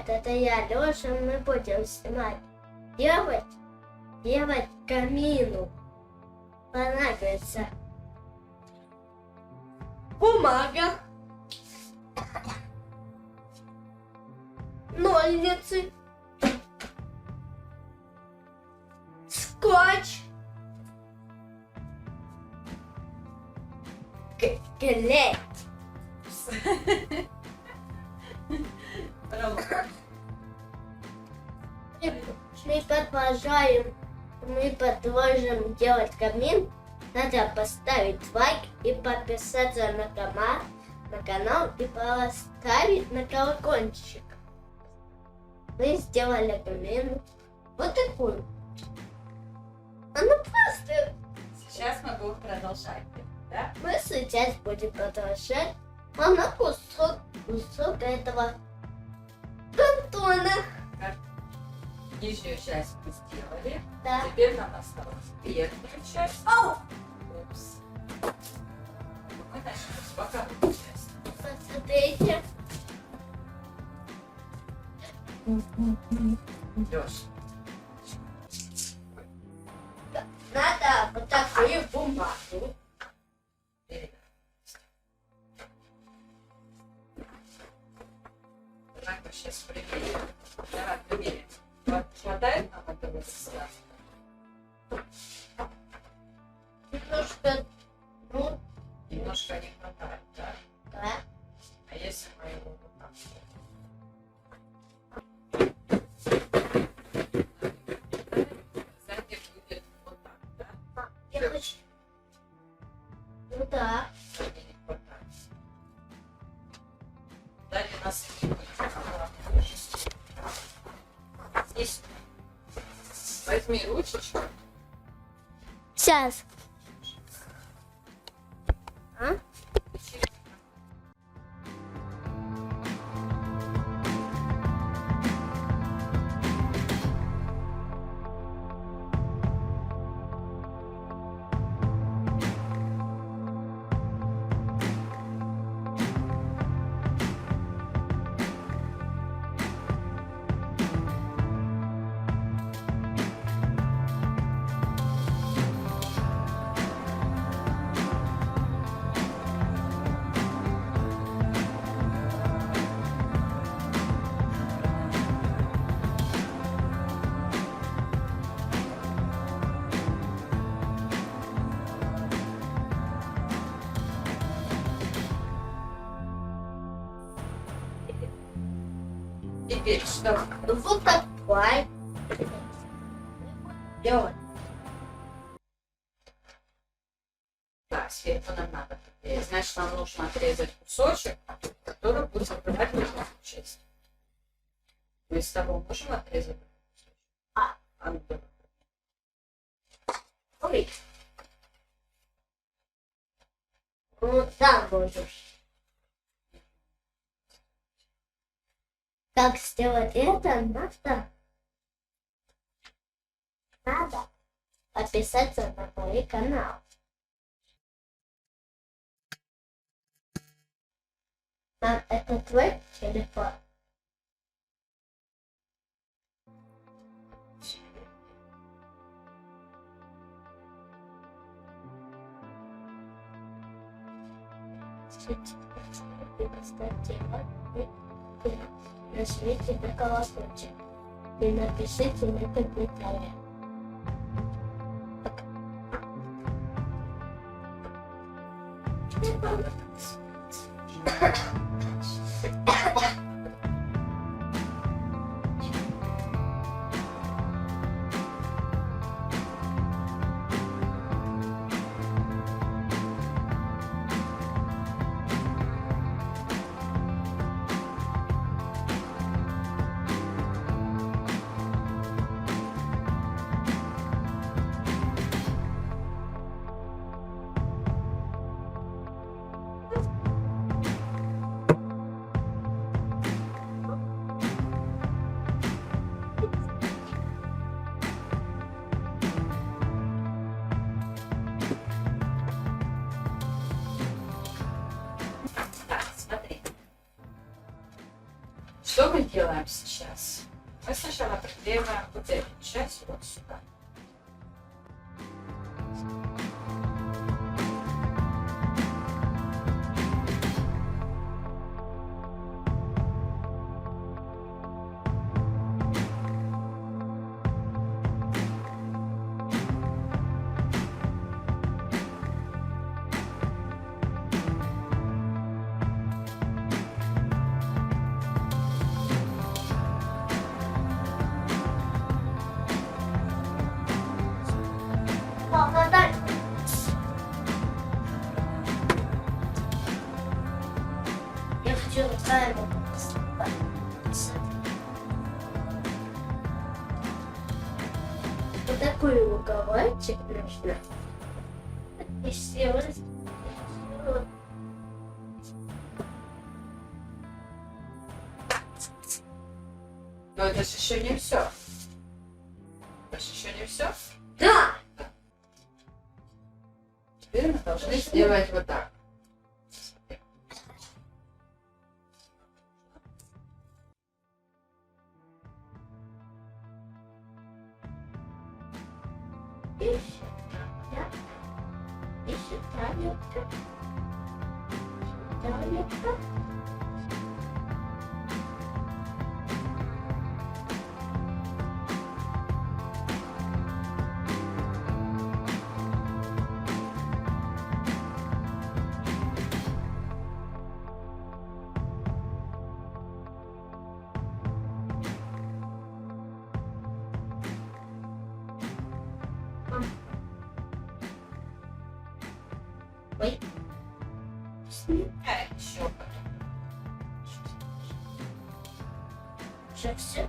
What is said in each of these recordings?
это я, Леша, мы будем снимать. Делать камину. Понадобится бумага, ножницы, скотч, клей. Мы продолжим делать камин. Надо поставить лайк и подписаться на канал и поставить на колокольчик. Мы сделали камин вот такую. Она просто... Сейчас мы будем продолжать, да? Мы сейчас будем продолжать. Она кусок этого картона. Нижнюю часть мы сделали. Да. Теперь нам осталось верхнюю часть. Ау! Упс. Мы начнем с боковой части. Посмотрите. Лёш, Надо вот такую бумагу. Давай-ка сейчас проверим. Давай проверим. Хватает нам этого листа? Немножко, ну, Немножко не хватает, да? да. А если мы его вот так сзади будет вот так, да? Я хочу. Ну да. Сзади не хватает. Сзади нас не будет. Здесь возьми ручечку. Сейчас. А? Теперь что? Ну вот такой. Делать. Так, сверху нам надо. Значит, нам нужно отрезать кусочек, который будет закрывать эту часть. Мы с тобой можем отрезать кусочек? Ну, давай. Ой. Вот так будешь. Как сделать это? Надо подписаться на мой канал. Это твой телефон. Поставьте лайк и нажмите на колокольчик. И напишите на комментариях. что мы делаем сейчас? Мы сначала приклеиваем вот эту часть вот сюда. Папа, дай. Я хочу правильно поступать. Вот такой уголочек нужно. И сделать. Но это же еще не все. Это же еще не все. Да! Теперь мы должны сделать вот так. И сюда. И сюда легко. Сюда легко. Ой. А, еще потом. Уже все.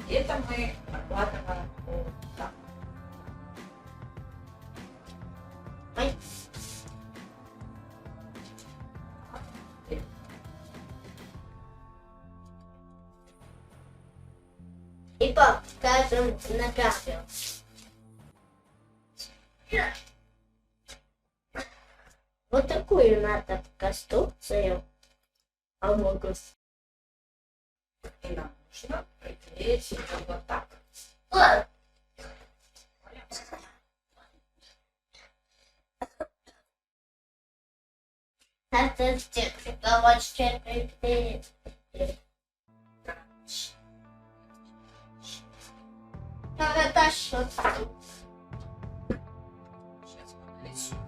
И это мы прокладываем вот так. Ой. И пап, скажем, направил. Вот такую надо конструкцию. А могу. И нам нужно приклеить ее вот так. Ой. Это здесь уголочек приклеить. Это что тут? Сейчас мы нарисуем.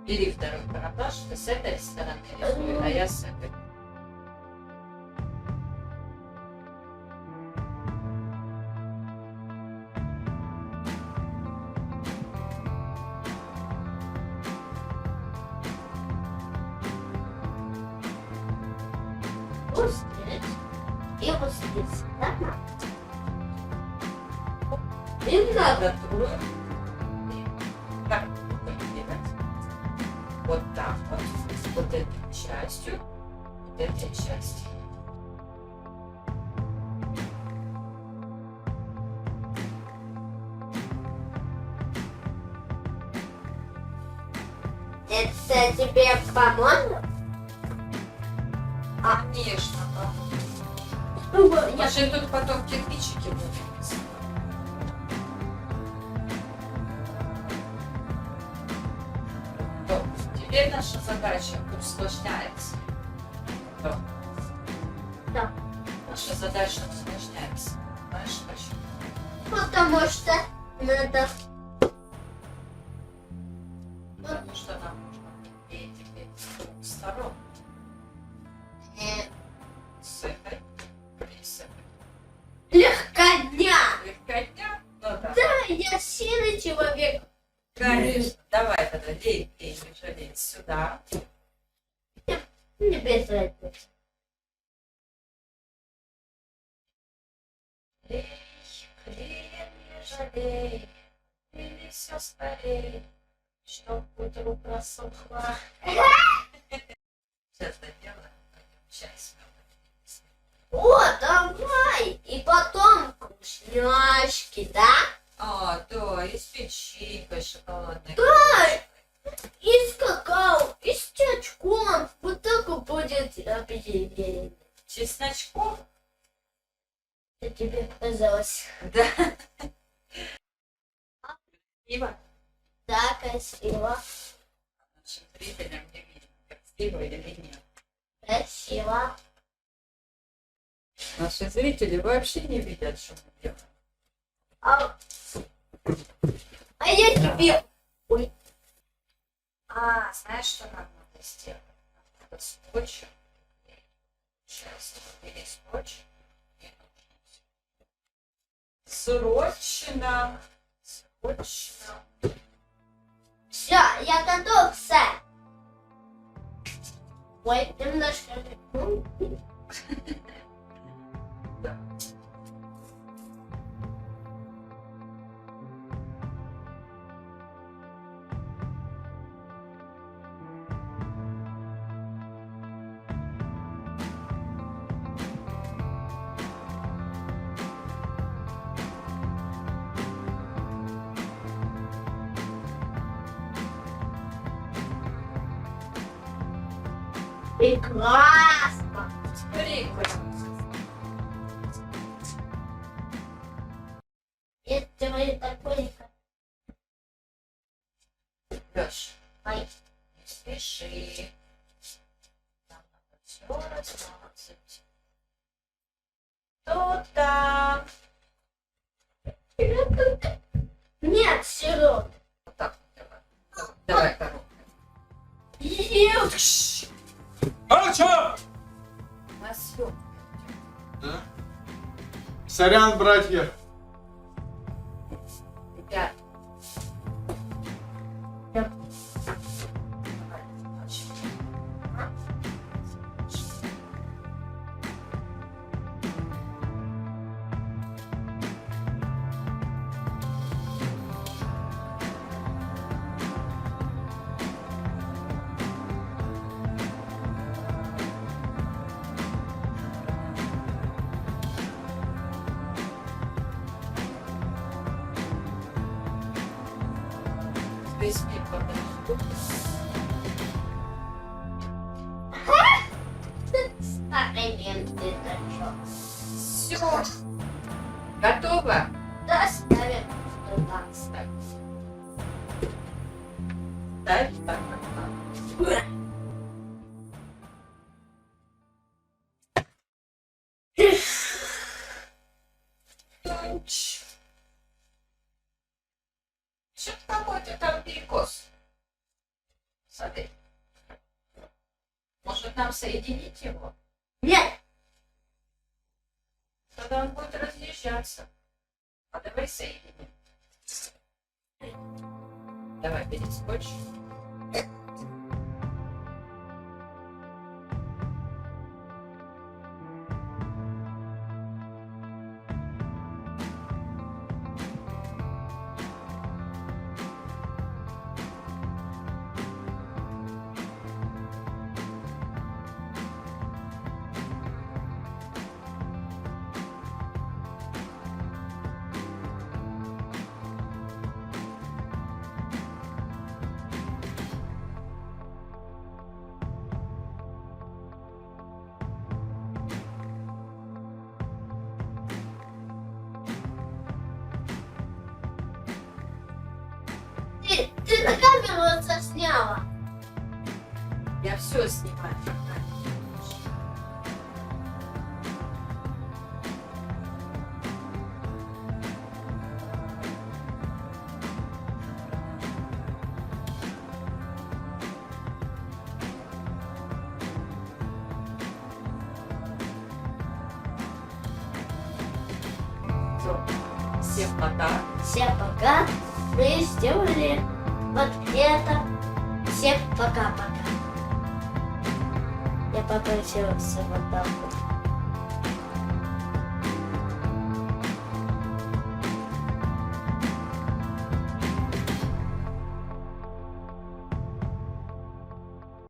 Бери второй карандаш, ты с этой стороны рисуй, а я с этой. Вот здесь. И вот здесь. Да? И надо другую. Так, делать. Вот так вот. Вот этой частью. Вот этой частью. Это тебе поможет? Конечно, да. Мы же тут потом кирпичики будем рисовать. То, теперь наша задача усложняется. То. Да. Наша задача усложняется. Знаешь почему? Потому что надо... Потому что нам нужно приклеить теперь с двух сторон. С этой и с этой. Легкодня! Легкотня? Ну да. Да, я сильный человек. Конечно. Давай тогда лей, уже лей сюда. Не без разницы. Лей, клеем не жалей, или все скорей, чтоб вдруг просохла. Сейчас доделаем, сейчас. О, давай! И потом вкусняшки, да? А, да, и с печенькой шоколадной. Да. что тебе показалось. Да. Красиво. Да, красиво. Нашим зрителям не видно, красиво или нет. Красиво. Наши зрители вообще не видят, что мы делаем. А, а я тебе... Ой. Знаешь, что нам надо сделать? Нам надо скотчем. Сейчас убери скотч. И ножницы. Срочно. Срочно. Все, я готов, Сань. Ой, немножко... Да. Прекрасно. Прикольно. Это вы такой... Лёш, Ой. не спеши. Нам надо все размазать. Туда. Нет, Серега. Вот так вот давай. Давай коробку. А чё? На съемку. Да? Сорян, братья. Ребят. Давай, начнем. Весь мир подожду. Старый ленты тачок. Все. Готово? Доставим туда. Ставь. Ставь так, как надо. Тунч. Что-то какой-то там перекос. Смотри. Может нам соединить его? Нет, Тогда он будет разъезжаться. А давай соединим. Давай, бери скотч. ты на камеру засняла. Я все снимаю. Всё. Всем пока. Всем пока. Мы сделали вот это. Всем пока-пока. Я попросила вот так вот.